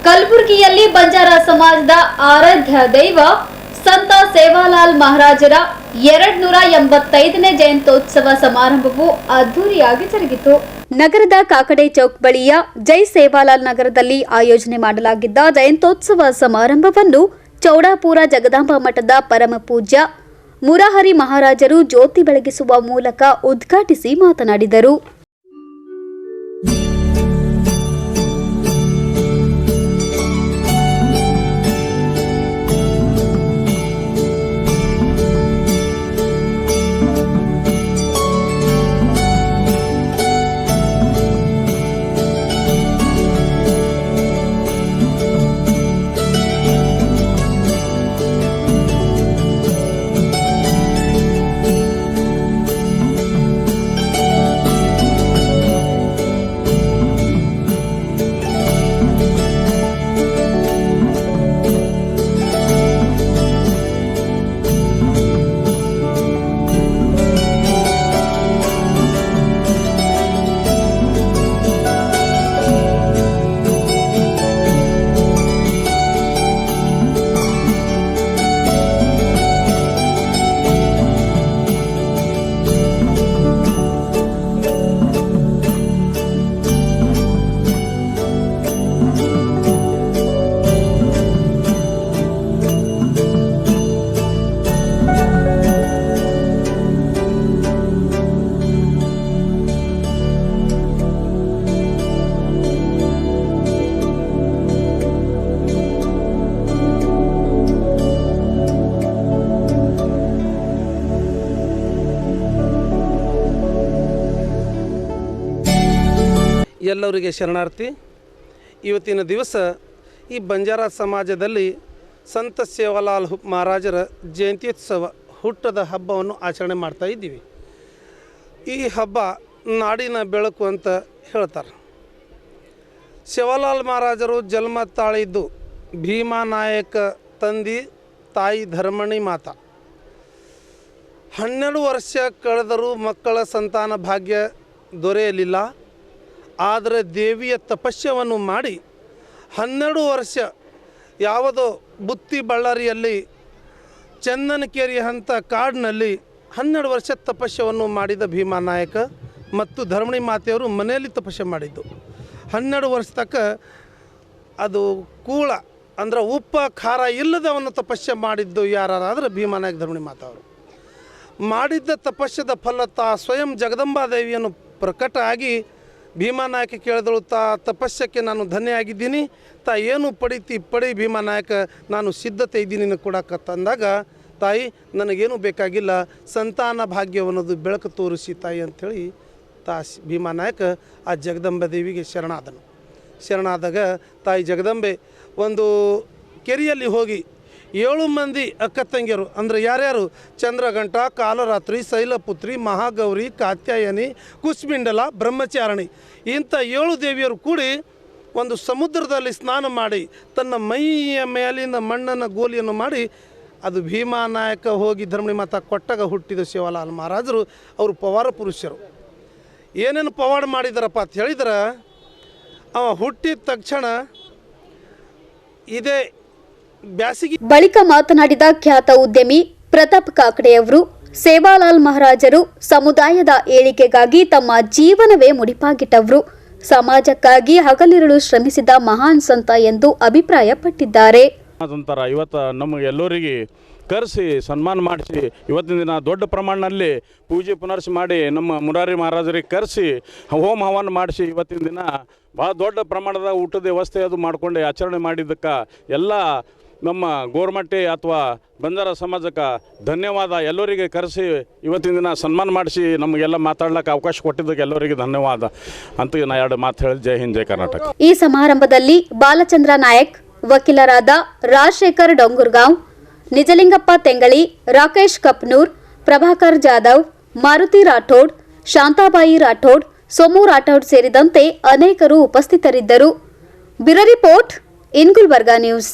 ಕಲಬುರಗಿಯಲ್ಲಿ ಬಂಜಾರ ಸಮಾಜದ ಆರಾಧ್ಯ ದೈವ ಸಂತ ಸೇವಾಲಾಲ್ ಮಹಾರಾಜರ 285ನೇ ಜಯಂತ್ಯೋತ್ಸವ ಸಮಾರಂಭವು ಅದ್ದೂರಿಯಾಗಿ ಜರುಗಿತು. ನಗರದ ಕಾಕಡೆ ಚೌಕ್ ಬಳಿಯ ಜೈ ಸೇವಾಲಾಲ್ ನಗರದಲ್ಲಿ ಆಯೋಜನೆ ಮಾಡಲಾಗಿದ್ದ ಜಯಂತ್ಯೋತ್ಸವ ಸಮಾರಂಭವನ್ನು ಚೌಡಾಪುರ ಜಗದಾಂಬ ಮಠದ ಪರಮ ಪೂಜ್ಯ ಮುರಾಹರಿ ಮಹಾರಾಜರು ಜ್ಯೋತಿ ಬೆಳಗಿಸುವ ಮೂಲಕ ಉದ್ಘಾಟಿಸಿ ಮಾತನಾಡಿದರು. ಎಲ್ಲರಿಗೆ ಶರಣಾರ್ಥಿ. ಇವತ್ತಿನ ದಿವಸ ಈ ಬಂಜಾರ ಸಮಾಜದಲ್ಲಿ ಸಂತ ಸೇವಾಲಾಲ್ ಮಹಾರಾಜರ ಜಯಂತ್ಯೋತ್ಸವ ಹುಟ್ಟದ ಹಬ್ಬವನ್ನು ಆಚರಣೆ ಮಾಡ್ತಾ ಇದ್ದೀವಿ. ಈ ಹಬ್ಬ ನಾಡಿನ ಬೆಳಕು ಅಂತ ಹೇಳ್ತಾರೆ. ಸೇವಾಲಾಲ್ ಮಹಾರಾಜರು ಜನ್ಮ ತಾಳಿದ್ದು ಭೀಮಾ ನಾಯಕ ತಂದೆ ತಾಯಿ ಧರ್ಮಣಿ ಮಾತಾ. 12 ವರ್ಷ ಕಳೆದರೂ ಮಕ್ಕಳ ಸಂತಾನ ಭಾಗ್ಯ ದೊರೆಯಲಿಲ್ಲ. ಆದರೆ ದೇವಿಯ ತಪಸ್ಯವನ್ನು ಮಾಡಿ 12 ವರ್ಷ ಯಾವುದೋ ಬುತ್ತಿ ಬಳ್ಳಾರಿಯಲ್ಲಿ ಚಂದನಕೇರಿ ಅಂತ ಕಾಡಿನಲ್ಲಿ 12 ವರ್ಷ ತಪಸ್ಯವನ್ನು ಮಾಡಿದ ಭೀಮಾ ನಾಯಕ ಮತ್ತು ಧರ್ಮಣಿ ಮಾತೆಯವರು ಮನೆಯಲ್ಲಿ ತಪಸ್ಸೆ ಮಾಡಿದ್ದು. 12 ವರ್ಷ ತಕ್ಕ ಅದು ಕೂಳ ಅಂದ್ರೆ ಉಪ್ಪ ಖಾರ ಇಲ್ಲದವನ್ನು ತಪಸ್ಸೆ ಮಾಡಿದ್ದು ಯಾರಾದ್ರೆ ಭೀಮಾ ನಾಯಕ ಧರ್ಮಣಿ ಮಾತೆಯವರು ಮಾಡಿದ್ದ ತಪಸ್ಸದ ಫಲ ಸ್ವಯಂ ಜಗದಂಬಾದೇವಿಯನ್ನು ಪ್ರಕಟ ಆಗಿ ಭೀಮಾ ನಾಯಕ ಕೇಳಿದಳು, ತಪಸ್ಸಕ್ಕೆ ನಾನು ಧನ್ಯ ಆಗಿದ್ದೀನಿ, ಏನು ಪಡಿ ಭೀಮಾ ನಾಯಕ, ನಾನು ಸಿದ್ಧತೆ ಇದ್ದೀನಿ ಕೊಡಕ್ಕಂದಾಗ ತಾಯಿ ನನಗೇನು ಬೇಕಾಗಿಲ್ಲ, ಸಂತಾನ ಭಾಗ್ಯವನ್ನೋದು ಬೆಳಕು ತೋರಿಸಿ ತಾಯಿ ಅಂಥೇಳಿ ಭೀಮಾ ನಾಯಕ ಆ ಜಗದಂಬೆ ದೇವಿಗೆ ಶರಣಾದಾಗ ತಾಯಿ ಜಗದಂಬೆ ಒಂದು ಕೆರೆಯಲ್ಲಿ ಹೋಗಿ 7 ಮಂದಿ ಅಕ್ಕ ತಂಗಿಯರು ಅಂದರೆ ಯಾರ್ಯಾರು ಚಂದ್ರಘಂಟ, ಕಾಲರಾತ್ರಿ, ಶೈಲಪುತ್ರಿ, ಮಹಾಗೌರಿ, ಕಾತ್ಯಾಯನಿ, ಕುಸ್ಮಿಂಡಲ, ಬ್ರಹ್ಮಚಾರಣಿ ಇಂಥ 7 ದೇವಿಯರು ಕೂಡಿ ಒಂದು ಸಮುದ್ರದಲ್ಲಿ ಸ್ನಾನ ಮಾಡಿ ತನ್ನ ಮೈಯ ಮೇಲಿನ ಮಣ್ಣನ್ನು ಗೋಲಿಯನ್ನು ಮಾಡಿ ಅದು ಭೀಮಾ ನಾಯಕ ಹೋಗಿ ಧರ್ಮಣಿ ಮಾತಾ ಕೊಟ್ಟಾಗ ಹುಟ್ಟಿದ ಸೇವಾಲಾಲ್ ಮಹಾರಾಜರು. ಅವರು ಪವಾಡ ಪುರುಷರು. ಏನೇನು ಪವಾಡ ಮಾಡಿದಾರಪ್ಪ ಅಂತ ಹೇಳಿದ್ರೆ ಅವ ಹುಟ್ಟಿದ ತಕ್ಷಣ ಇದೇ ಬಳಿಕ ಮಾತನಾಡಿದ ಖ್ಯಾತ ಉದ್ಯಮಿ ಪ್ರತಾಪ್ ಕಾಕಡೆಯವರು, ಸೇವಾಲಾಲ್ ಮಹಾರಾಜರು ಸಮುದಾಯದ ಏಳಿಗೆಗಾಗಿ ತಮ್ಮ ಜೀವನವೇ ಮುಡಿಪಾಗಿಟ್ಟವರು, ಸಮಾಜಕ್ಕಾಗಿ ಹಗಲಿರುಳು ಶ್ರಮಿಸಿದ ಮಹಾನ್ ಸಂತ ಎಂದು ಅಭಿಪ್ರಾಯಪಟ್ಟಿದ್ದಾರೆ. ಇವತ್ತು ನಮಗೆಲ್ಲರಿಗೆ ಕರೆಸಿ ಸನ್ಮಾನ ಮಾಡಿಸಿ ಇವತ್ತಿನ ದಿನ ದೊಡ್ಡ ಪ್ರಮಾಣದಲ್ಲಿ ಪೂಜೆ ಪುನರ್ಸಿ ಮಾಡಿ ನಮ್ಮ ಮುರಾರಿ ಮಹಾರಾಜರಿಗೆ ಕರೆಸಿ ಹೋಮ ಹವನ ಮಾಡಿಸಿ ಇವತ್ತಿನ ದಿನ ಭಾಳ ದೊಡ್ಡ ಪ್ರಮಾಣದ ಊಟದ ವ್ಯವಸ್ಥೆ ಅದು ಮಾಡಿಕೊಂಡು ಆಚರಣೆ ಮಾಡಿದ್ದಕ್ಕೆ ಎಲ್ಲ ನಮ್ಮ ಗೋರ್ಮಟ್ಟೆ ಅಥವಾ ಬಂಜಾರ ಸಮಾಜಕ್ಕೆ ಧನ್ಯವಾದ. ಎಲ್ಲರಿಗೆ ಕರೆಸಿ ಇವತ್ತಿನ ದಿನ ಸನ್ಮಾನ ಮಾಡಿಸಿ ನಮಗೆಲ್ಲ ಮಾತಾಡ್ಲಿಕ್ಕೆ ಅವಕಾಶ ಕೊಟ್ಟಿದ್ದಕ್ಕೆ ಎಲ್ಲರಿಗೆ ಧನ್ಯವಾದ ಅಂತ ನಾ 2 ಮಾತು ಹೇಳಿ. ಜೈ ಹಿಂದ್, ಜೈ ಕರ್ನಾಟಕ. ಈ ಸಮಾರಂಭದಲ್ಲಿ ಬಾಲಚಂದ್ರ ನಾಯಕ್, ವಕೀಲರಾದ ರಾಜಶೇಖರ್ ಡೊಂಗುರ್ಗಾಂವ್, ನಿಜಲಿಂಗಪ್ಪ ತೆಂಗಳಿ, ರಾಕೇಶ್ ಕಪ್ನೂರ್, ಪ್ರಭಾಕರ್ ಜಾಧವ್, ಮಾರುತಿ ರಾಠೋಡ್, ಶಾಂತಾಬಾಯಿ ರಾಠೋಡ್, ಸೋಮು ರಾಠೋಡ್ ಸೇರಿದಂತೆ ಅನೇಕರು ಉಪಸ್ಥಿತರಿದ್ದರು. ಬ್ಯೂರೋ ರಿಪೋರ್ಟ್, ಇನ್ ಗುಲ್ಬರ್ಗಾ ನ್ಯೂಸ್.